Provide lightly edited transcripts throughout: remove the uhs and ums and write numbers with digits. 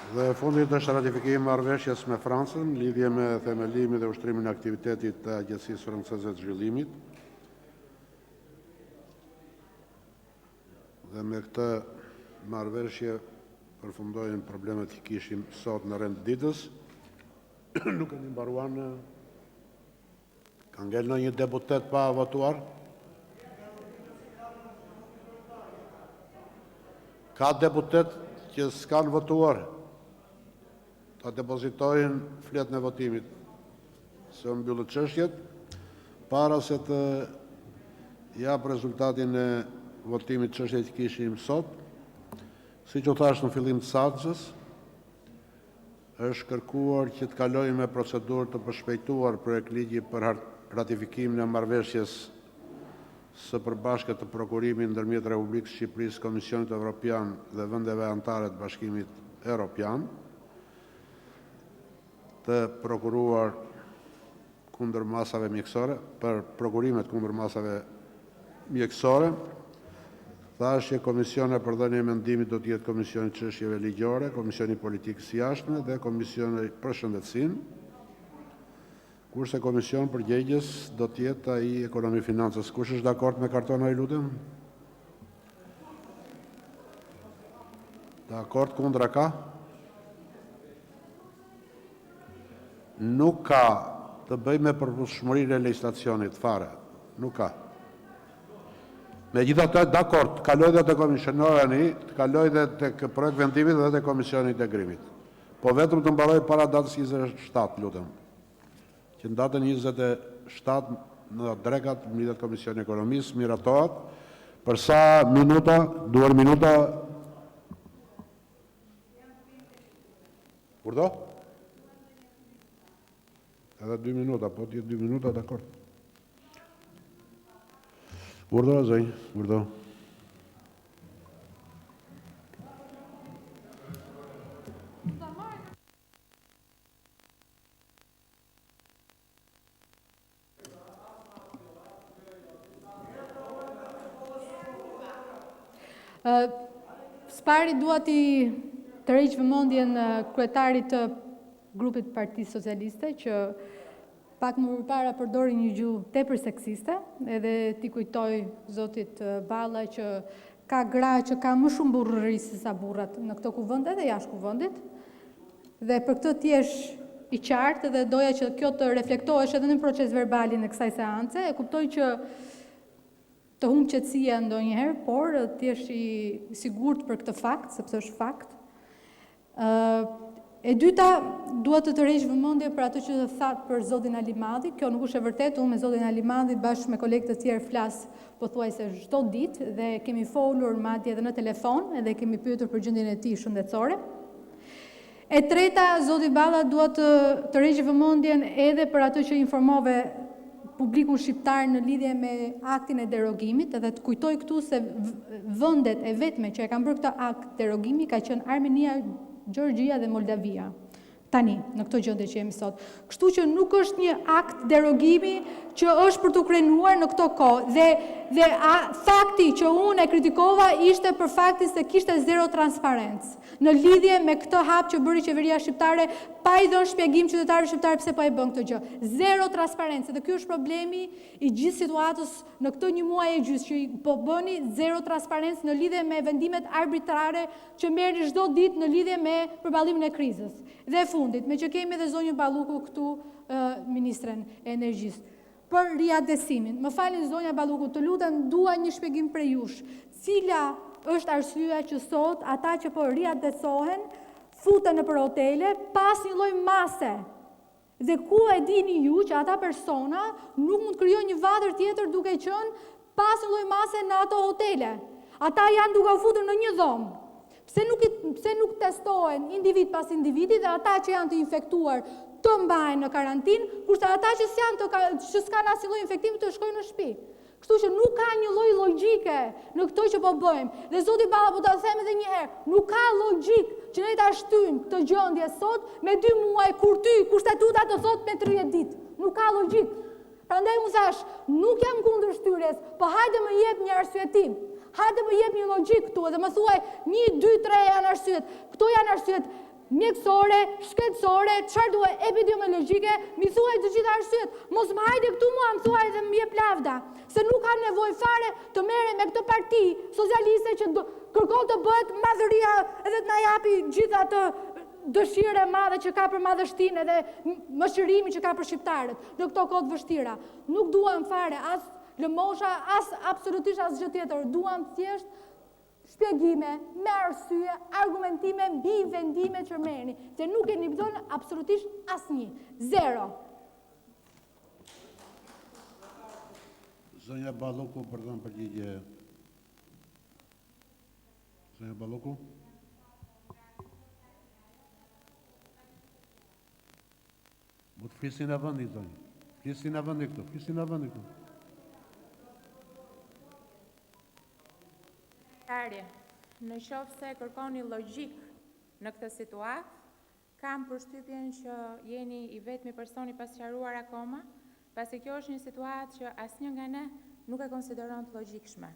Dhe e fundit është ratifikimi i marrëveshjes me Francën në lidhje me themelimin dhe ushtrimin e aktivitetit të Agjencisë Franceze të Zhvillimit. Dhe me këtë marrëveshje përfundojnë problemet që kishim sot në rend ditës. Nuk kemi mbaruar në... Ka ngel në një deputet pa votuar? Ka deputet që s'kan votuar? Ta depozitojnë fletën e votimit. Se mbyllët çështjet, para se të jap rezultatin e votimit çështjet që kishim sot, siç u thash në fillim të saksës, është kërkuar që të kalojmë me procedurë të përshpejtuar projekt ligji për ratifikimin e marrëveshjes së përbashkët të prokurimit ndërmjet Republikës së Shqipërisë, Komisionit Evropian dhe vendeve anëtare të Bashkimit Evropian, të prokuruar kundër masave mjekësore, për prokurimet kundër masave mjekësore. Thashë që Komisioni për dhënien e mendimit do të jetë Komisioni Çështjeve Ligjore, Komisioni Politikës Jashtme dhe Komisioni për Shëndetësinë, kurse Komisioni Përgjegjës do të jetë ai Ekonomi Financës. Kush është dakord me kartona, i lutem? Dakord, kundra ka? Nuk ka të bëj me përputhshmërinë e legjislacionit fare. Nuk ka. Megjithatë, dakord, kaloj dhe te komisioneri, të kaloj dhe tek projekt vendimit dhe te komisioni i integrimit. Po vetëm të mbaroj para datës 27, lutem. Që në datën 27 në drekat mlitet Komisioni Ekonomisë, miratohet. Për sa minuta, duar minuta? Kurdo? Edhe 2 minuta, po t'jetë 2 minuta, dakord. Urdo, zonjë, urdo. Spari dua të rriq vëmendjen kryetarit të grupit Partisë Socialiste që pak më përpara përdori një gjuhë tepër seksiste, edhe t'i kujtoj zotit Balla që ka gra që ka më shumë burrëri se sa burrat në këto kuvende dhe jashtë kuvendit. Dhe për këtë t'jesh i qartë dhe doja që kjo të reflektohesh edhe në proces verbalin e kësaj seance. E kuptoj që të humb qetësia ndonjëherë, por t'jesh i sigurt për këtë fakt, sepse është fakt. E dyta, duhet të tërheq vëmendje për atë që thatë për zotin Ali Madhi. Kjo nuk është e vërtetë, unë me zotin Ali Madhi bashkë me kolegët të tjerë flas pothuajse çdo ditë dhe kemi folur madje edhe në telefon edhe kemi pyetur për gjendjen e tij shëndetësore. E treta, zoti Balla duhet të tërheq vëmendjen edhe për atë që informove publikun shqiptar në lidhje me aktin e derogimit, edhe të kujtoj këtu se vendet e vetme që e kanë bërë këtë akt derogimi ka qenë Armenia, Gjorgjia dhe Moldavia. Tani, në këto gjendje që jemi sot. Kështu që nuk është një akt derogimi që është për të krenuar në këto kohë. Dhe fakti që unë e kritikova ishte për fakti se kishte zero transparencë në lidhje me këtë hap që bëri qeveria shqiptare, pa i dhënë shpjegim qytetarëve shqiptarë pse po e bën këtë gjë. Zero transparencë. Dhe ky është problemi i gjithë situatës në këtë një muaj e gjysmë që po bëni zero transparencë në lidhje me vendimet arbitrare që merrni çdo ditë në lidhje me përballimin e krizës. Dhe fundit, me që kemi edhe zonjën Balluku këtu, ministren e energjisë, për riadesimin. Më falni zonja Balluku, të lutem, dua një shpjegim prej jush. Cila është arsyeja që sot ata që po riadesohen futen nëpër hotele pas një lloj mase? Dhe ku e dini ju që ata persona nuk mund të krijojnë një vadër tjetër duke qenë pas një lloj mase në ato hotele? Ata janë duke u futur në një dhomë. Pse nuk testohen individ pas individi dhe ata që janë të infektuar të mbahen në karantinë, kurse ata që s'kan asnjë lloj infektimi të shkojnë në shtëpi. Kështu që nuk ka një lloj logjike në këto që po bëjmë. Dhe zoti Balla, po ta them edhe një herë, nuk ka logjik që ne ta shtyjmë këtë gjendje sot me 2 muaj kur ty kushtetuta të thotë me 30 ditë. Nuk ka logjik. Prandaj unë thash, nuk jam kundër shtyrjes, po hajde më jep një arsyetim. Hajde më jep një logjik këtu edhe më thuaj 1, 2, 3 janë arsyet. Këto janë arsyet. mjekësore, shkencore, çfarë duhet epidemiologjike, mi thuaj të gjitha arsyet. Mos më hajde këtu mua, më thuaj dhe më jep lavda, se nuk ka nevojë fare të merrem me këtë parti socialiste që kërkon të bëhet madhëria edhe të na japi gjithë atë dëshirë e madhe që ka për madhështinë edhe mëshirimi që ka për shqiptarët në këto kohë të vështira. Nuk duam fare as lëmosha, as absolutisht as gjë tjetër. Duam thjesht shpjegime, me arsye, argumentime mbi vendimet që merrni, se nuk keni dhënë absolutisht asnjë. Zero. Zonja Balloku për dhënë përgjigje. Zonja Balloku. Më të flisin në vëndi, zonjë. Flisin në vëndi këtu, flisin në vëndi këtu. Në qoftë se kërkoni logjik në këtë situatë, kam përshtypjen që jeni i vetmi personi pasqaruar akoma, pasi kjo është një situatë që asnjë nga ne nuk e konsideron të logjikshme.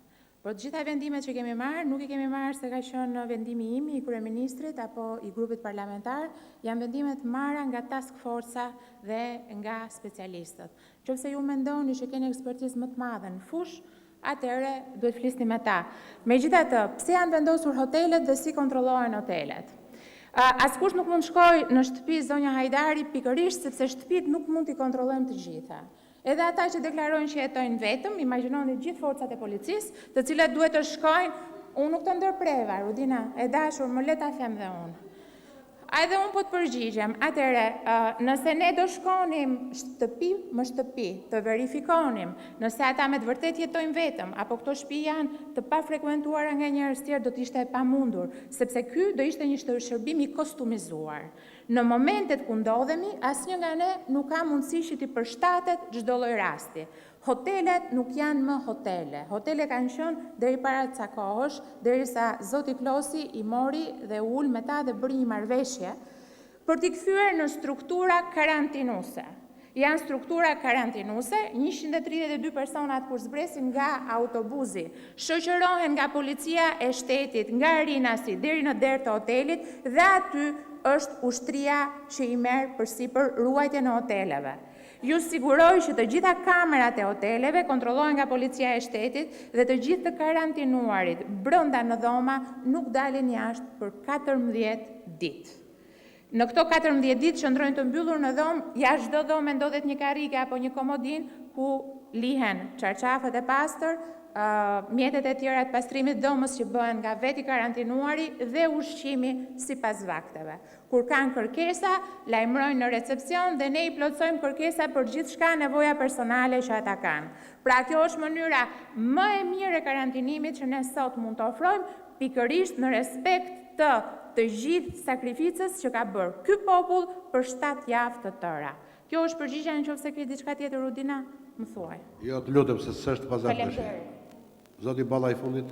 Por të gjitha vendimet që kemi marrë, nuk i kemi marrë se ka qenë vendimi imi, i kryeministrit apo i grupit parlamentar, janë vendimet marra nga task forca dhe nga specialistët. Nëse ju mendoni që keni ekspertizë më të madhe në fushë, atëherë duhet flisni me ta. Megjithatë, pse janë vendosur hotelet dhe si kontrollohen hotelet? Askush nuk mund shkoj në shtëpi zonja Hajdari pikërisht sepse shtëpit nuk mund t'i kontrollojmë të gjitha. Edhe ata që deklarojnë që jetojnë vetëm, imagjinoni gjithë forcat e policisë, të cilat duhet të shkojnë, unë nuk të ndërpreva, Rudina, e dashur, më le ta them dhe unë. Edhe unë po të përgjigjem, atëre, nëse ne do shkonim shtëpi më shtëpi, të verifikonim nëse ata me të vërtet jetojnë vetëm, apo këto shtëpi janë të pa frekuentuara nga njerëz tjerë, do të ishte e pamundur, sepse ky do ishte një shërbim i kostumizuar. Në momentet ku ndodhemi, asnjë nga ne nuk ka mundësi që t'i përshtatet çdo lloj rasti. Hotelet nuk janë më hotele. Hotele kanë qenë deri para ca kohësh, derisa zoti Klosi i mori dhe u ul me ta dhe bëri një marrëveshje për t'i kthyer në struktura karantinuese. Janë struktura karantinuese, 132 personat kur zbresin nga autobusi, shoqërohen nga policia e shtetit, nga Rinasi deri në derë të hotelit dhe aty është ushtria që i merr përsipër ruajtjen e hoteleve. Ju siguroj që të gjitha kamerat e hoteleve kontrollohen nga policia e shtetit dhe të gjithë të karantinuarit brenda në dhoma nuk dalin jashtë për 14 ditë. Në këto 14 ditë qëndrojnë të mbyllur në dhomë, jashtë çdo dhome ndodhet një karrige apo një komodin ku lihen çarçafët e pastër, mjetet e tjera të pastrimit dhomës që bëhen nga veti karantinuari dhe ushqimi sipas vakteve. Kur kanë kërkesa, lajmërojnë në recepcion dhe ne i plotësojmë kërkesa për gjithçka nevoja personale që ata kanë. Pra kjo është mënyra më e mirë e karantinimit që ne sot mund të ofrojmë, pikërisht në respekt të gjithë sakrificës që ka bërë ky popull për 7 javë të tëra. Kjo është përgjigjja nëse ke diçka tjetër, Rudina, më thuaj. Jo, të lutem se s'është pazartësi. Zoti Balla i fundit.